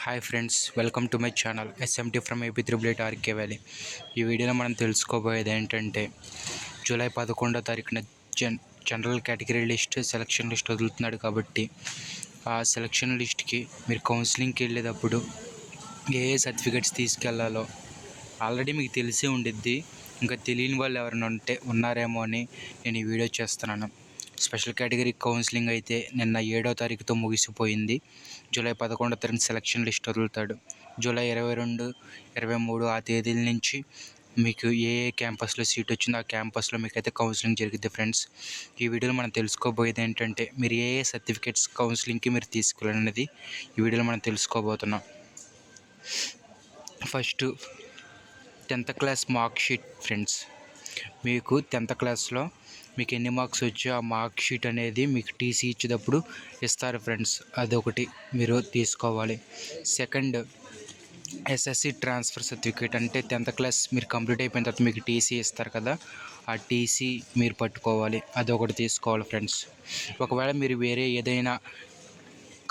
Hi friends, welcome to my channel SMT from AP triple eight RK Valley. ఈ వీడియోలో మనం తెలుసుకోబోయేది ఏంటంటే జూలై 11వ తారీఖున general category list selection list వదులుతున్నాడు. కాబట్టి ఆ సెలక్షన్ లిస్ట్కి మీరు కౌన్సిలింగ్కి వెళ్ళేటప్పుడు ఏ సర్టిఫికెట్స్ తీసుకెళ్లాలో ఆల్రెడీ మీకు తెలిసే ఉండిద్ది. ఇంకా తెలియని వాళ్ళు ఎవరైనా ఉన్నారేమో అని నేను ఈ వీడియో చేస్తున్నాను. స్పెషల్ కేటగిరీ కౌన్సిలింగ్ అయితే నిన్న 7వ తారీఖుతో ముగిసిపోయింది. జూలై 11వ తారీఖు సెలక్షన్ లిస్ట్ వదులుతాడు. జూలై 22, 23 ఆ తేదీల నుంచి మీకు ఏ క్యాంపస్లో సీట్ వచ్చిందో ఆ క్యాంపస్లో మీకైతే కౌన్సిలింగ్ జరిగిద్ది ఫ్రెండ్స్. ఈ వీడియోలో మనం తెలుసుకోబోయేది ఏంటంటే మీరు ఏ సర్టిఫికేట్స్ కౌన్సిలింగ్కి మీరు తీసుకెళ్ళాలనేది ఈ వీడియోలో మనం తెలుసుకోబోతున్నాం. First 10th class mark sheet friends. మీకు 10th క్లాస్లో మీకు ఎన్ని మార్క్స్ వచ్చో ఆ మార్క్ షీట్ అనేది మీకు టీసీ ఇచ్చేటప్పుడు ఇస్తారు ఫ్రెండ్స్. అదొకటి మీరు తీసుకోవాలి. Second, SSC transfer certificate. అంటే 10th క్లాస్ మీరు కంప్లీట్ అయిపోయిన తర్వాత మీకు టీసీ ఇస్తారు కదా, ఆ టీసీ మీరు పట్టుకోవాలి. అదొకటి తీసుకోవాలి ఫ్రెండ్స్. ఒకవేళ మీరు వేరే ఏదైనా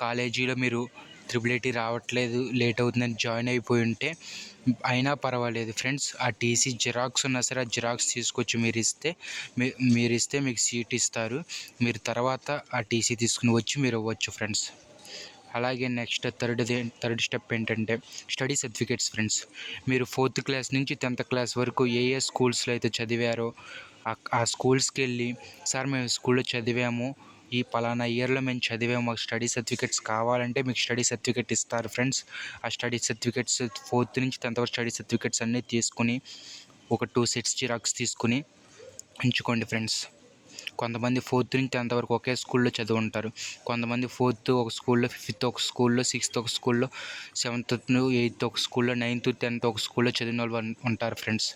కాలేజీలో మీరు త్రిబుల్ ఐటీ రావట్లేదు, లేట్ అవుతుందని జాయిన్ అయిపోయి ఉంటే అయినా పర్వాలేదు ఫ్రెండ్స్. ఆ టీసీ జిరాక్స్ ఉన్నా సరే ఆ జిరాక్స్ తీసుకొచ్చి మీరు ఇస్తే మీకు సీట్ ఇస్తారు. మీరు తర్వాత ఆ టీసీ తీసుకుని వచ్చి మీరు ఇవ్వచ్చు ఫ్రెండ్స్. అలాగే నెక్స్ట్ థర్డ్ స్టెప్ ఏంటంటే స్టడీ సర్టిఫికేట్స్ ఫ్రెండ్స్. మీరు 4th క్లాస్ నుంచి 10th క్లాస్ వరకు ఏ స్కూల్స్లో అయితే చదివారో ఆ స్కూల్స్కి వెళ్ళి, సార్ మేము స్కూల్లో చదివాము, ఈ పలానా ఇయర్లో మేము చదివాము, మాకు స్టడీ సర్టిఫికేట్స్ కావాలంటే మీకు స్టడీ సర్టిఫికేట్ ఇస్తారు ఫ్రెండ్స్. ఆ స్టడీ సర్టిఫికేట్స్ 4th నుంచి 10th వరకు స్టడీ సర్టిఫికేట్స్ అన్నీ తీసుకుని ఒక 2 సెట్స్ జిరాక్స్ తీసుకుని ఉంచుకోండి ఫ్రెండ్స్. కొంతమంది 4th నుంచి 10th వరకు ఒకే స్కూల్లో చదువుంటారు. కొంతమంది 4th ఒక స్కూల్లో, 5th ఒక స్కూల్లో, 6th ఒక స్కూల్లో, 7th 8th ఒక స్కూల్లో, 9th 10th ఒక స్కూల్లో చదివిన వాళ్ళు ఉంటారు ఫ్రెండ్స్.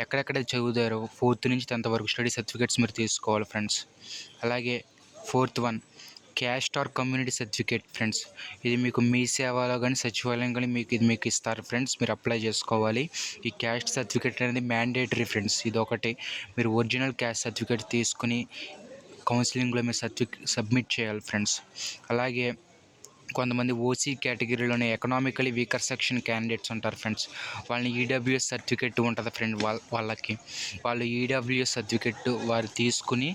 ఎక్కడెక్కడ చదువుతారో 4th నుంచి 10th వరకు స్టడీ సర్టిఫికేట్స్ మీరు తీసుకోవాలి ఫ్రెండ్స్. అలాగే 4th one caste or community certificate friends. ఇది మీకు మీ సేవలో కానీ సచివాలయం కానీ మీకు ఇస్తారు ఫ్రెండ్స్. మీరు అప్లై చేసుకోవాలి. ఈ క్యాస్ట్ సర్టిఫికేట్ అనేది మ్యాండేటరీ ఫ్రెండ్స్. ఇది ఒకటి మీరు ఒరిజినల్ క్యాస్ట్ సర్టిఫికేట్ తీసుకుని కౌన్సిలింగ్లో మీరు సబ్మిట్ చేయాలి ఫ్రెండ్స్. అలాగే కొంతమంది ఓసీ కేటగిరీలోనే ఎకనామికలీ వీకర్ సెక్షన్ క్యాండిడేట్స్ ఉంటారు ఫ్రెండ్స్. వాళ్ళని ఈడబ్ల్యూఎస్ సర్టిఫికెట్ ఉంటుంది ఫ్రెండ్. వాళ్ళు ఈడబ్ల్యూఎస్ సర్టిఫికెట్ వారు తీసుకుని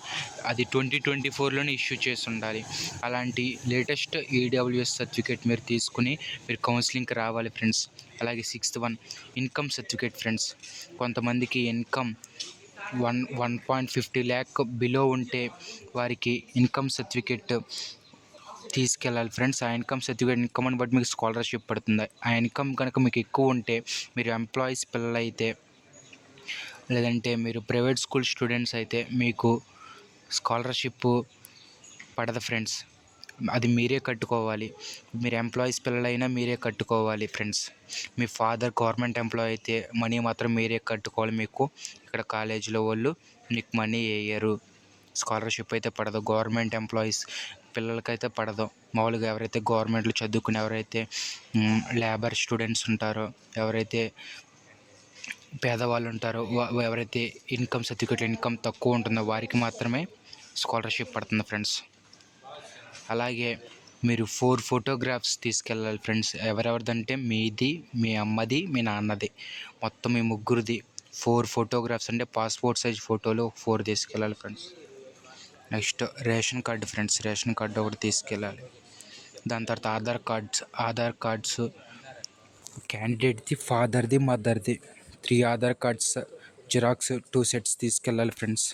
అది 2024లోనే ఇష్యూ చేసి ఉండాలి. అలాంటి లేటెస్ట్ ఈడబ్ల్యూఎస్ సర్టిఫికెట్ మీరు తీసుకుని మీరు కౌన్సిలింగ్కి రావాలి ఫ్రెండ్స్. అలాగే 6th one income certificate friends. కొంతమందికి ఇన్కమ్ 1.50 lakh బిలో ఉంటే వారికి ఇన్కమ్ సర్టిఫికేట్ తీసుకెళ్ళాలి ఫ్రెండ్స్. ఆ ఇన్కమ్ సర్టిఫికేట్ ఇన్కమ్ని బట్టి మీకు స్కాలర్షిప్ పడుతుంది. ఆ ఇన్కమ్ కనుక మీకు ఎక్కువ ఉంటే, మీరు ఎంప్లాయీస్ పిల్లలైతే లేదంటే మీరు ప్రైవేట్ స్కూల్ స్టూడెంట్స్ అయితే మీకు స్కాలర్షిప్ పడదు ఫ్రెండ్స్. అది మీరే కట్టుకోవాలి. మీరు ఎంప్లాయీస్ పిల్లలైనా మీరే కట్టుకోవాలి ఫ్రెండ్స్. మీ ఫాదర్ గవర్నమెంట్ ఎంప్లాయీ అయితే మనీ మాత్రం మీరే కట్టుకోవాలి. మీకు ఇక్కడ కాలేజీలో వాళ్ళు మీకు మనీ వేయరు. స్కాలర్షిప్ అయితే పడదు. గవర్నమెంట్ ఎంప్లాయీస్ పిల్లలకైతే పడదు. మామూలుగా ఎవరైతే గవర్నమెంట్లో చదువుకుని ఎవరైతే లేబర్ స్టూడెంట్స్ ఉంటారో, ఎవరైతే పేదవాళ్ళు ఉంటారో, ఎవరైతే ఇన్కమ్ సర్టిఫికేట్ ఇన్కమ్ తక్కువ ఉంటుందో వారికి మాత్రమే స్కాలర్షిప్ పడుతుంది ఫ్రెండ్స్. అలాగే మీరు 4 ఫోటోగ్రాఫ్స్ తీసుకెళ్ళాలి ఫ్రెండ్స్. ఎవరెవరిదంటే మీది, మీ అమ్మది, మీ నాన్నది, మొత్తం మీ ముగ్గురిది 4 ఫోటోగ్రాఫ్స్. అంటే పాస్పోర్ట్ సైజ్ ఫోటోలు 4 తీసుకెళ్ళాలి friends. Next ration card friends. Ration card ఒకటి తీసుకెళ్ళాలి. దాని తర్వాత ఆధార్ కార్డ్స్ క్యాండిడేట్ది, ఫాదర్ది, మదర్ది 3 ఆధార్ కార్డ్స్ జిరాక్స్ 2 సెట్స్ తీసుకెళ్ళాలి ఫ్రెండ్స్.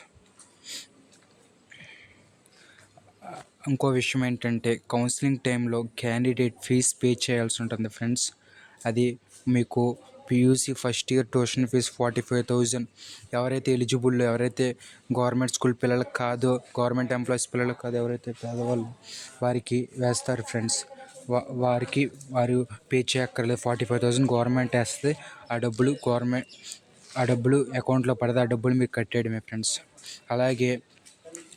ఇంకో విషయం ఏంటంటే కౌన్సిలింగ్ టైంలో క్యాండిడేట్ ఫీజు పే చేయాల్సి ఉంటుంది ఫ్రెండ్స్. అది మీకు PUC first year tuition fee 45,000. ఎవరైతే ఎలిజిబుల్, ఎవరైతే గవర్నమెంట్ స్కూల్ పిల్లలకు కాదో, గవర్నమెంట్ ఎంప్లాయీస్ పిల్లలకు కాదు, ఎవరైతే పేదవాళ్ళు వారికి వేస్తారు ఫ్రెండ్స్. వారు పే చేయక్కర్లేదు. 45,000 గవర్నమెంట్ వేస్తే ఆ డబ్బులు అకౌంట్లో పడితే ఆ డబ్బులు మీకు కట్టేయడమే ఫ్రెండ్స్. అలాగే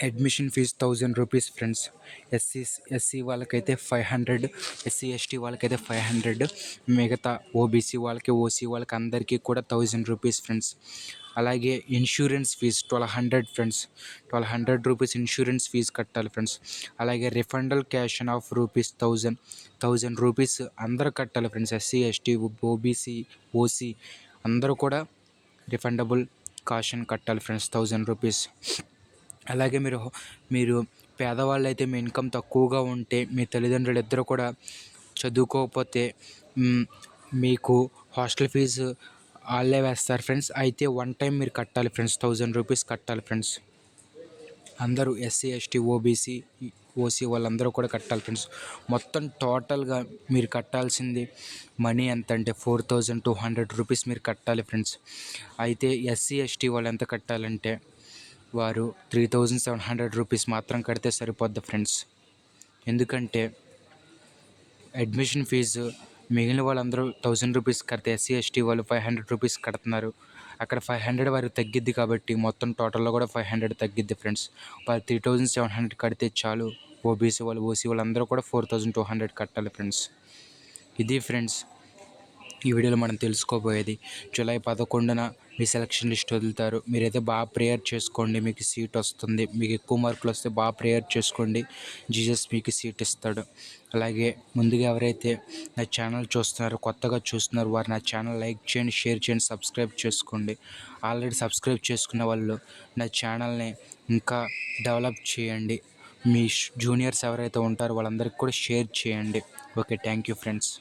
admission fee 1000 rupees friends. SC వాళ్ళకైతే 500, ఎస్సీ ఎస్టీ వాళ్ళకైతే 500, మిగతా ఓబీసీ వాళ్ళకి, ఓసీ వాళ్ళకి అందరికీ కూడా 1000 రూపీస్ ఫ్రెండ్స్. అలాగే insurance fee 1200 friends. 1200 rupees insurance fee కట్టాలి ఫ్రెండ్స్. అలాగే refundable cash of rupees 1000 rupees అందరూ కట్టాలి friends. SC ST OBC OC అందరూ కూడా రిఫండబుల్ కాషన్ కట్టాలి ఫ్రెండ్స్, 1000 రూపీస్. అలాగే మీరు పేదవాళ్ళు అయితే, మీ ఇన్కమ్ తక్కువగా ఉంటే, మీ తల్లిదండ్రులు ఇద్దరు కూడా చదువుకోకపోతే మీకు హాస్టల్ ఫీజు వాళ్ళే వేస్తారు ఫ్రెండ్స్. అయితే వన్ టైం మీరు కట్టాలి ఫ్రెండ్స్, 1000 రూపీస్ కట్టాలి ఫ్రెండ్స్. అందరూ ఎస్సీ ఎస్టీ ఓబీసీ ఓసీ వాళ్ళందరూ కూడా కట్టాలి ఫ్రెండ్స్. మొత్తం టోటల్గా మీరు కట్టాల్సింది మనీ ఎంత అంటే 4200 రూపీస్ మీరు కట్టాలి ఫ్రెండ్స్. అయితే ఎస్సీ ఎస్టీ వాళ్ళు ఎంత కట్టాలంటే వారు 3700 రూపీస్ మాత్రం కడితే సరిపోద్ది ఫ్రెండ్స్. ఎందుకంటే అడ్మిషన్ ఫీజు మిగిలిన వాళ్ళందరూ 1000 రూపీస్ కడితే ఎస్సీ ఎస్టీ వాళ్ళు 500 రూపీస్ కడుతున్నారు. అక్కడ 500 వారికి తగ్గిద్ది కాబట్టి మొత్తం టోటల్లో కూడా 500 తగ్గిద్ది ఫ్రెండ్స్. వాళ్ళు 3700 కడితే చాలు. ఓబీసీ వాళ్ళు ఓసీ వాళ్ళందరూ కూడా 4200 కట్టాలి ఫ్రెండ్స్. ఇది ఫ్రెండ్స్ ఈ వీడియోలో మనం తెలుసుకోబోయేది. జూలై 11న మీ సెలక్షన్ లిస్ట్ వదులుతారు. మీరైతే బాగా ప్రేయర్ చేసుకోండి, మీకు సీట్ వస్తుంది. మీకు ఎక్కువ మార్కులు వస్తే బాగా ప్రేయర్ చేసుకోండి, జీసస్ మీకు సీట్ ఇస్తాడు. అలాగే ముందుగా ఎవరైతే నా ఛానల్ చూస్తున్నారో, కొత్తగా చూస్తున్నారు, వారు నా ఛానల్ లైక్ చేయండి, షేర్ చేయండి, సబ్స్క్రైబ్ చేసుకోండి. ఆల్రెడీ సబ్స్క్రైబ్ చేసుకున్న వాళ్ళు నా ఛానల్ని ఇంకా డెవలప్ చేయండి. మీ జూనియర్స్ ఎవరైతే ఉంటారో వాళ్ళందరికీ కూడా షేర్ చేయండి. Okay, thank you friends.